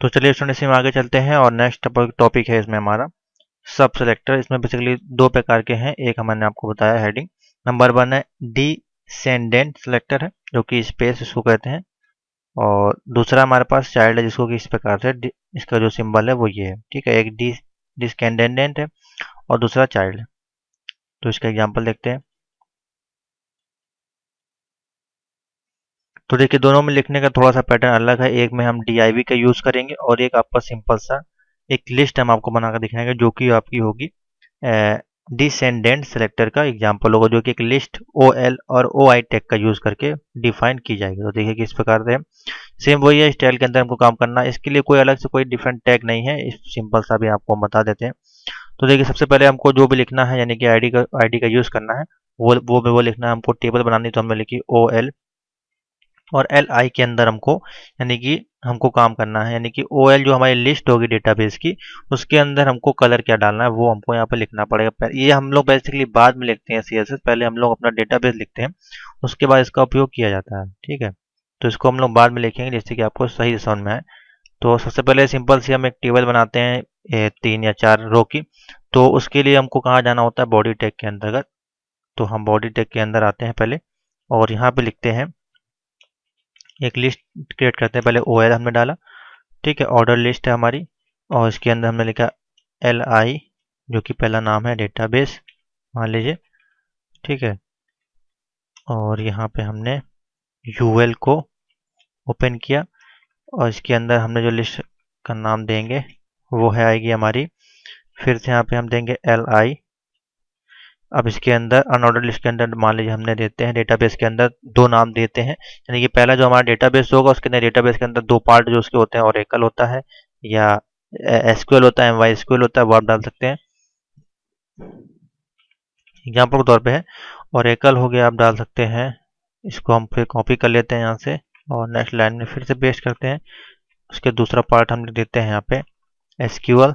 तो चलिए स्टूडेंट्स हम आगे चलते हैं और नेक्स्ट टॉपिक है इसमें हमारा सब सेलेक्टर। इसमें बेसिकली दो प्रकार के हैं। एक मैंने आपको बताया हेडिंग नंबर 1 है डिसेंडेंट सेलेक्टर है जो कि स्पेस इसको कहते हैं, और दूसरा हमारे पास चाइल्ड है जिसको कि इस प्रकार से इसका जो सिंबल है वो ये है। ठीक है, एक डिस्केंडेंट है और दूसरा चाइल्ड है। तो इसका एग्जाम्पल देखते हैं। तो देखिए दोनों में लिखने का थोड़ा सा पैटर्न अलग है। एक में हम div का यूज़ करेंगे और एक आपका सिंपल सा एक लिस्ट हम आपको बनाकर दिखाएंगे जो कि आपकी होगी डिसेंडेंट सेलेक्टर का एग्जाम्पल होगा, जो कि एक लिस्ट OL और OI टैग का यूज़ करके डिफाइन की जाएगी। तो देखिए किस प्रकार से सेम वही है, स्टाइल के अंदर हमको काम करना है। इसके लिए कोई अलग से कोई डिफरेंट टैग नहीं है, इस सिंपल सा भी आपको हम बता देते हैं। तो देखिए सबसे पहले हमको जो भी लिखना है यानी कि आईडी का यूज़ करना है, वो लिखना है। हमको टेबल बनानी तो हमने लिखी OL और LI के अंदर हमको यानी कि हमको काम करना है, यानी कि OL जो हमारी लिस्ट होगी डेटाबेस की उसके अंदर हमको कलर क्या डालना है वो हमको यहाँ पे लिखना पड़ेगा। ये हम लोग बेसिकली बाद में लिखते हैं CSS, पहले हम लोग अपना डेटाबेस लिखते हैं उसके बाद इसका उपयोग किया जाता है। ठीक है, तो इसको हम लोग बाद में लिखेंगे जिससे कि आपको सही समझ में आए। तो सबसे पहले सिंपल सी हम एक टेबल बनाते हैं 3 या 4 रो की। तो उसके लिए हमको कहाँ जाना होता है, बॉडी टैग के अंतर्गत। तो हम बॉडी टैग के अंदर आते हैं पहले और यहाँ पे लिखते हैं, एक लिस्ट क्रिएट करते हैं। पहले OL हमने डाला, ठीक है, ऑर्डर लिस्ट है हमारी, और इसके अंदर हमने लिखा LI जो कि पहला नाम है डेटाबेस मान लीजिए। ठीक है, और यहाँ पे हमने UL को ओपन किया और इसके अंदर हमने जो लिस्ट का नाम देंगे वो है आएगी हमारी, फिर से यहाँ पे हम देंगे LI। अब इसके अंदर अनऑर्डर लिस्ट के अंदर मान लीजिए हमने देते हैं डेटाबेस के अंदर दो नाम देते हैं, यानी कि पहला जो हमारा डेटाबेस होगा उसके अंदर डेटाबेस के अंदर दो पार्ट जो उसके होते हैं, ओरेकल होता है या SQL होता है, MySQL होता है, वो आप डाल सकते हैं। एग्जाम्पल के तौर पे है ओरेकल हो गया, आप डाल सकते हैं। इसको हम फिर कॉपी कर लेते हैं यहाँ से और नेक्स्ट लाइन में फिर से पेस्ट करते हैं। उसके दूसरा पार्ट हम देते हैं यहाँ पे SQL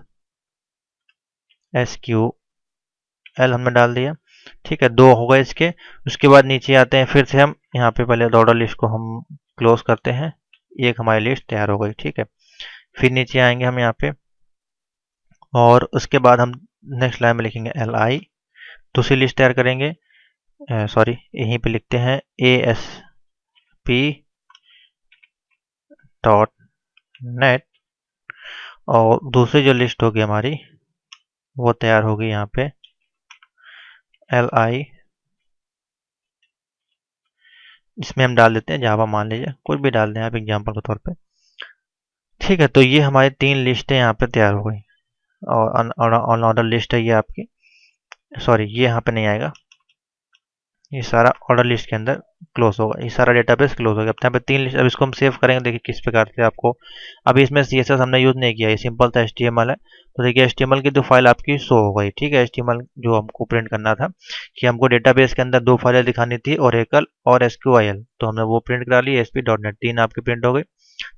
हमने डाल दिया। ठीक है, दो हो गए इसके। उसके बाद नीचे आते हैं, फिर से हम यहाँ पे पहले ऑर्डर लिस्ट को हम क्लोज करते हैं, एक हमारी लिस्ट तैयार हो गई। ठीक है, फिर नीचे आएंगे हम यहाँ पे और उसके बाद हम नेक्स्ट लाइन में लिखेंगे LI, दूसरी लिस्ट तैयार करेंगे। सॉरी, यहीं पे लिखते हैं ASP.NET और दूसरी जो लिस्ट होगी हमारी वो तैयार होगी यहाँ पे LI। इसमें हम डाल देते हैं जावा, मान लीजिए कुछ भी डाल दें आप एग्जाम्पल के तौर पे। ठीक है, तो ये हमारी 3 लिस्टें यहाँ पे तैयार हो गई और ऑन ऑर्डर लिस्ट है ये आपकी। सॉरी, ये यहाँ पे नहीं आएगा, ये सारा ऑर्डर लिस्ट के अंदर क्लोज होगा, ये सारा डेटाबेस क्लोज हो गया। अब यहाँ पे 3 लिस्ट, अब इसको हम सेव करेंगे। देखिए किस प्रकार से आपको, अभी इसमें CSS हमने यूज़ नहीं किया, ये सिंपल था HTML है। तो देखिए HTML की 2 फाइल आपकी शो हो गई। ठीक है, HTML जो हमको प्रिंट करना था कि हमको डेटाबेस के अंदर 2 फाइलें दिखानी थी, ओरेकल और SQL, तो हमने वो प्रिंट करा ली। ASP.NET 3 आपकी प्रिंट हो गई।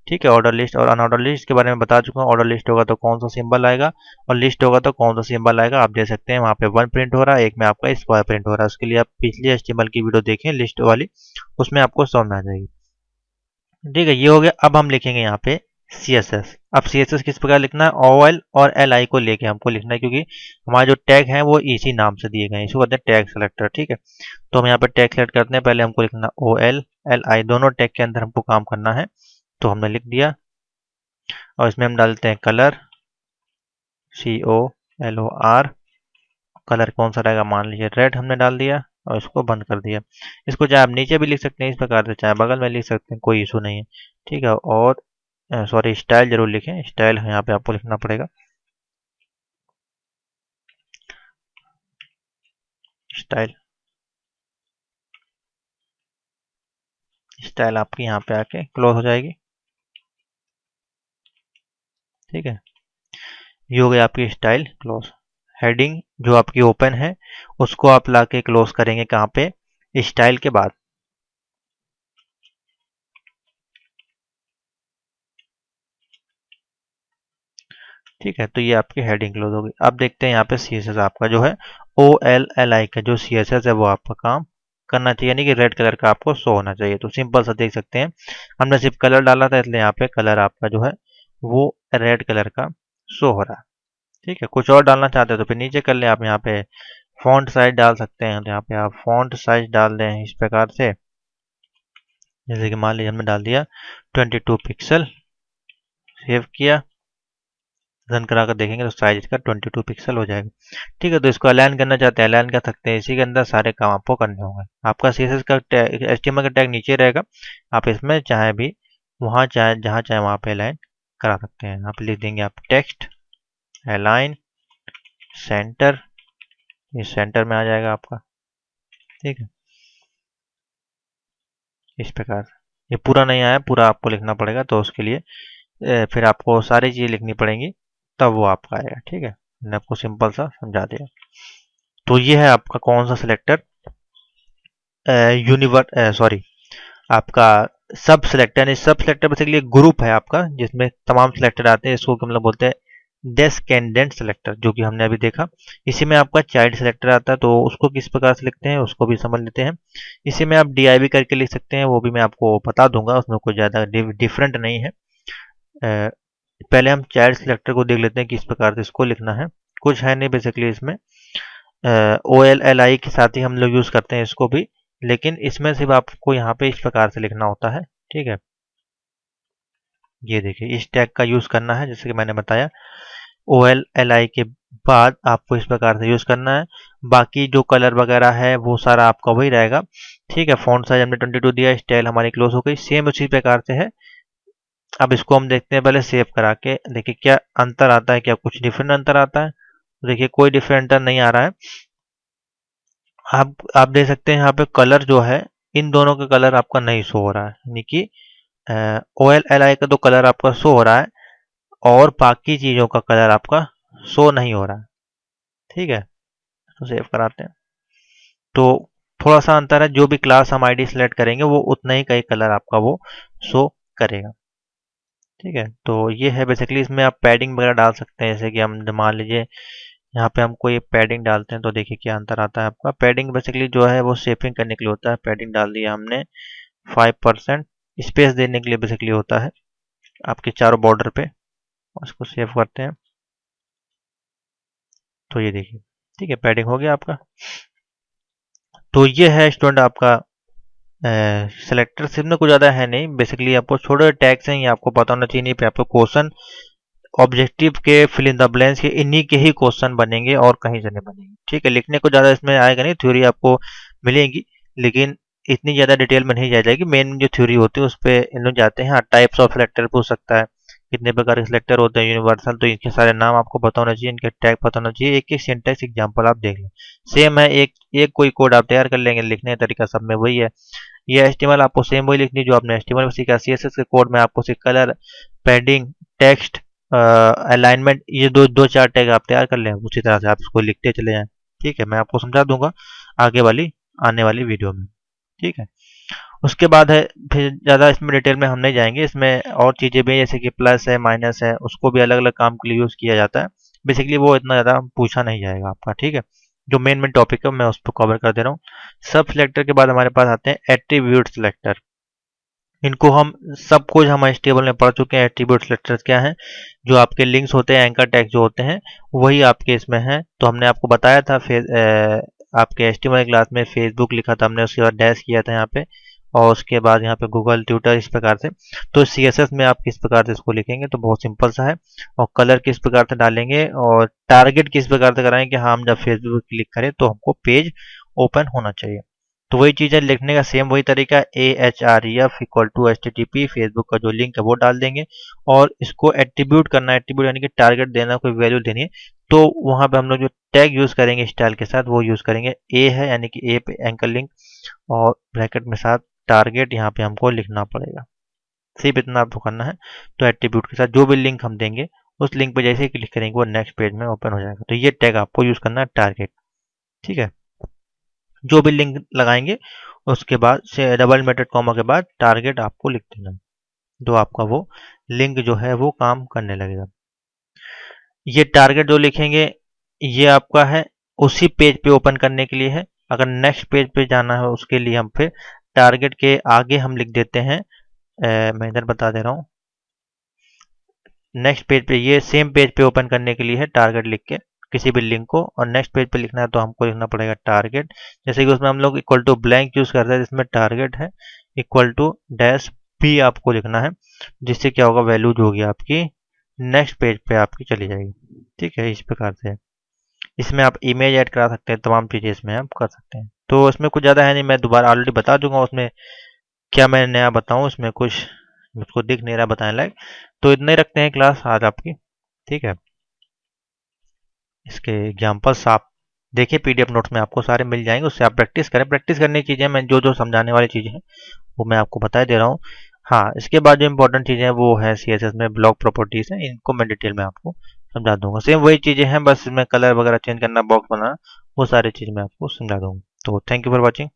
ठीक है, ऑर्डर लिस्ट और अनऑर्डर लिस्ट के बारे में बता चुका हूँ। ऑर्डर लिस्ट होगा तो कौन सा सिंबल आएगा और लिस्ट होगा तो कौन सा सिंबल आएगा। आप देख सकते हैं वहाँ पे 1 प्रिंट हो रहा है, एक में आपका स्क्वायर प्रिंट हो रहा है। उसके लिए आप पिछली HTML की वीडियो देखें लिस्ट वाली, उसमें आपको समझ में आ जाएगी। ठीक है, ये हो गया। अब हम लिखेंगे यहाँ पे CSS। अब CSS किस प्रकार लिखना है, OL और LI को लेके हमको लिखना है, क्योंकि हमारे जो टैग हैं वो इसी नाम से दिए गए हैं, इसको कहते हैं टैग सेलेक्टर। ठीक है, तो हम यहाँ पे टैग सेलेक्ट करते हैं। पहले हमको लिखना OL LI, दोनों टैग के अंदर हमको काम करना है। तो हमने लिख दिया और इसमें हम डालते हैं कलर, COLOR। कलर कौन सा रहेगा, मान लीजिए रेड हमने डाल दिया और इसको बंद कर दिया। इसको चाहे आप नीचे भी लिख सकते हैं इस प्रकार से, चाहे बगल में लिख सकते हैं, कोई इशू नहीं है। ठीक है, और सॉरी स्टाइल जरूर लिखें, स्टाइल यहाँ पे आपको लिखना पड़ेगा। स्टाइल आपकी यहाँ पे आके क्लोज हो जाएगी। ठीक है, ये हो गई आपकी स्टाइल क्लोज। हेडिंग जो आपकी ओपन है उसको आप लाके क्लोज करेंगे कहाँ पे, स्टाइल के बाद। ठीक है, तो ये आपकी हेडिंग क्लोज होगी। अब देखते हैं यहाँ पे CSS आपका जो है OLLI का जो CSS है वो आपका काम करना चाहिए, यानी कि रेड कलर का आपको शो होना चाहिए। तो सिंपल सा देख सकते हैं, हमने सिर्फ कलर डाला था इसलिए यहाँ पे कलर आपका जो है वो रेड कलर का शो हो रहा है। ठीक है, कुछ और डालना चाहते हैं तो फिर नीचे कर लें। आप यहाँ पे फॉन्ट साइज डाल सकते हैं, तो यहाँ पे आप फॉन्ट साइज डाल दें इस प्रकार से, जैसे कि मान लीजिए हमने डाल दिया 22 पिक्सल, सेव किया, रन करा कर देखेंगे तो साइज इसका 22 पिक्सल हो जाएगा। ठीक है, तो इसको अलाइन करना चाहते हैं अलाइन कर सकते हैं, इसी के अंदर सारे काम आपको करने होंगे। आपका CSS का टैग, HTML का टैग नीचे रहेगा, आप इसमें चाहे भी वहाँ चाहे जहाँ चाहे वहाँ पे अलाइन करा सकते हैं। यहाँ पे लिख देंगे आप टेक्स्ट अलाइन सेंटर, ये सेंटर में आ जाएगा आपका। ठीक है, इस प्रकार से। ये पूरा नहीं आया, पूरा आपको लिखना पड़ेगा, तो उसके लिए फिर आपको सारी चीज़ें लिखनी पड़ेंगी, तब वो आपका आएगा। ठीक है, मैंने आपको सिंपल सा समझा दिया। तो ये है आपका कौन सा सिलेक्टर, सॉरी आपका सब सिलेक्टर। इस सब सिलेक्टर बेसिकली एक ग्रुप है आपका, जिसमें तमाम सिलेक्टर आते हैं। इसको मतलब बोलते हैं डेस्केंडेंट सिलेक्टर, जो कि हमने अभी देखा। इसी में आपका चाइल्ड सिलेक्टर आता है, तो उसको किस प्रकार से लिखते हैं उसको भी समझ लेते हैं। इसी में आप DIV करके लिख सकते हैं, वो भी मैं आपको बता दूंगा, उसमें कोई ज़्यादा डिफरेंट नहीं है। पहले हम चाइल्ड सिलेक्टर को देख लेते हैं किस प्रकार से इसको लिखना है। कुछ है नहीं बेसिकली इसमें, OLLI के साथ ही हम लोग यूज़ करते हैं इसको भी, लेकिन इसमें सिर्फ आपको यहाँ पे इस प्रकार से लिखना होता है। ठीक है, ये देखिए इस टैग का यूज़ करना है, जैसे कि मैंने बताया। OLLI के बाद आपको इस प्रकार से यूज़ करना है। बाकी जो कलर वगैरह है वो सारा आपका वही रहेगा। ठीक है, फॉन्ट साइज हमने 22 दिया, स्टाइल हमारी क्लोज हो गई, सेम उसी प्रकार से है। अब इसको हम देखते हैं पहले सेव करा के, देखिए क्या अंतर आता है, क्या कुछ डिफरेंट अंतर आता है। देखिए कोई डिफरेंट अंतर नहीं आ रहा है। आप देख सकते हैं यहाँ पे कलर जो है, इन दोनों का कलर आपका नहीं शो हो रहा है, यानी कि OLLI का तो कलर आपका शो हो रहा है और बाकी चीज़ों का कलर आपका शो नहीं हो रहा है। ठीक है, तो सेव कराते हैं, तो थोड़ा सा अंतर है। जो भी क्लास हम ID सेलेक्ट करेंगे वो उतना ही का ही कलर आपका वो शो करेगा। ठीक है, तो ये है बेसिकली। इसमें आप पैडिंग वगैरह डाल सकते हैं, जैसे कि हम मान लीजिए यहाँ पे हम कोई पैडिंग डालते हैं, तो देखिए क्या अंतर आता है आपका। पैडिंग बेसिकली जो है वो शेपिंग करने के लिए होता है। पैडिंग डाल दिया हमने 5%, स्पेस देने के लिए बेसिकली होता है आपके चारों बॉर्डर पे। उसको सेव करते हैं, तो ये देखिए, ठीक है, पैडिंग हो गया आपका। तो ये है स्टूडेंट आपका सेलेक्टर। सिर्फ में कुछ ज़्यादा है नहीं, बेसिकली आपको छोटे टैग्स हैं, ये आपको पता होना चाहिए। नहीं पे आपको क्वेश्चन ऑब्जेक्टिव के फिल इन द ब्लैंक्स के इन्हीं के ही क्वेश्चन बनेंगे और कहीं से नहीं बनेंगे। ठीक है, लिखने को ज़्यादा इसमें आएगा नहीं, थ्योरी आपको मिलेगी, लेकिन इतनी ज़्यादा डिटेल में नहीं जाएगी। मेन जो थ्योरी होती है उस पर इन लोग जाते हैं। टाइप्स ऑफ सिलेक्टर पूछ सकता है, कितने प्रकार के सिलेक्टर होते हैं यूनिवर्सल, तो इनके सारे नाम आपको पता होना चाहिए, इनके टैग पता होना चाहिए। एक एक सिंटैक्स एग्जांपल आप देख लें, सेम है। एक एक कोई कोड आप तैयार कर लेंगे, लिखने का तरीका सब में वही है। ये HTML आपको सेम वही लिखनी जो आपने HTML में सीखा। CSS के कोड में आपको सिर्फ कलर, पैडिंग, टेक्स्ट, अलाइनमेंट, ये दो दो चार टैग आप तैयार कर लें, उसी तरह से आप इसको लिखते चले जाएं। ठीक है, मैं आपको समझा दूंगा आगे वाली आने वाली वीडियो में। ठीक है, उसके बाद है, फिर ज़्यादा इसमें डिटेल में हम नहीं जाएंगे। इसमें और चीज़ें भी जैसे कि प्लस है, माइनस है, उसको भी अलग अलग काम के लिए यूज़ किया जाता है। बेसिकली वो इतना ज़्यादा पूछा नहीं जाएगा आपका। ठीक है, जो मेन मेन टॉपिक है मैं उस पर कवर कर दे रहा हूँ। सब सिलेक्टर के बाद हमारे पास आते हैं एट्रीब्यूट सिलेक्टर। इनको हम सब कुछ हम इस टेबल में पढ़ चुके हैं। एट्रीब्यूट सिलेक्टर्स क्या हैं, जो आपके लिंक्स होते हैं, एंकर टैग जो होते हैं, वही आपके इसमें हैं। तो हमने आपको बताया था आपके HTML क्लास में फेसबुक लिखा था हमने, उसके बाद डैश किया था यहाँ पे, और उसके बाद यहाँ पे गूगल, ट्विटर, इस प्रकार से। तो CSS में आप किस प्रकार से इसको लिखेंगे, तो बहुत सिंपल सा है। और कलर किस प्रकार से डालेंगे और टारगेट किस प्रकार से कराएंगे कि हाँ, हम जब फेसबुक क्लिक करें तो हमको पेज ओपन होना चाहिए। तो वही चीज़ है, लिखने का सेम वही तरीका, AHREF=HTTP, फेसबुक का जो लिंक है वो डाल देंगे। और इसको एट्रीब्यूट करना है, एट्रीब्यूट यानी कि टारगेट देना, कोई वैल्यू देनी है। तो वहाँ पे हम लोग जो टैग यूज़ करेंगे स्टाइल के साथ वो यूज़ करेंगे। ए है यानी कि ए पे एंकर लिंक, और ब्रैकेट में साथ टारगेट यहाँ पे हमको लिखना पड़ेगा। सिर्फ इतना आपको करना है। तो एट्रीब्यूट के साथ जो भी लिंक हम देंगे, उस लिंक पे जैसे ही क्लिक करेंगे वो नेक्स्ट पेज में ओपन हो जाएगा। तो ये टैग आपको यूज़ करना है, टारगेट। ठीक है, जो भी लिंक लगाएंगे उसके बाद से डबल इनवर्टेड कॉमा के बाद टारगेट आपको लिख देना है, तो आपका वो लिंक जो है वो काम करने लगेगा। ये टारगेट जो लिखेंगे ये आपका है उसी पेज पे ओपन करने के लिए है। अगर नेक्स्ट पेज पे जाना है उसके लिए हम फिर टारगेट के आगे हम लिख देते हैं, मैं इधर बता दे रहा हूँ, नेक्स्ट पेज पे, ये सेम पेज पे ओपन करने के लिए है टारगेट लिख के किसी भी लिंक को, और नेक्स्ट पेज पे लिखना है तो हमको लिखना पड़ेगा टारगेट। जैसे कि उसमें हम लोग इक्वल टू ब्लैंक यूज करते हैं, जिसमें टारगेट है इक्वल टू डैश पी आपको लिखना है, जिससे क्या होगा, वैल्यू जो होगी आपकी नेक्स्ट पेज पे आपकी चली जाएगी। ठीक है, इस प्रकार से। इसमें आप इमेज ऐड करा सकते हैं, तमाम चीज़ें इसमें आप कर सकते हैं। तो इसमें कुछ ज़्यादा है नहीं, मैं दोबारा ऑलरेडी बता दूंगा उसमें क्या मैं नया बताऊं, इसमें कुछ मुझको दिख नहीं रहा बताने लायक। तो इतने ही रखते हैं क्लास आज आपकी। ठीक है, इसके एग्जाम्पल्स आप देखिए पीडीएफ नोट्स में आपको सारे मिल जाएंगे, उससे आप प्रैक्टिस करें। प्रैक्टिस करने की चीज़ें मैं जो जो समझाने वाली चीज़ें हैं वो मैं आपको बता दे रहा हूँ। हाँ, इसके बाद जो इंपॉर्टेंट चीज़ें हैं वो है सीएसएस में ब्लॉक प्रॉपर्टीज हैं, इनको मैं डिटेल में आपको समझा दूंगा। सेम वही चीज़ें हैं, बस इसमें कलर वगैरह चेंज करना, बॉक्स बनाना, वो सारी चीज़ मैं आपको समझा दूंगा। तो थैंक यू फॉर वॉचिंग।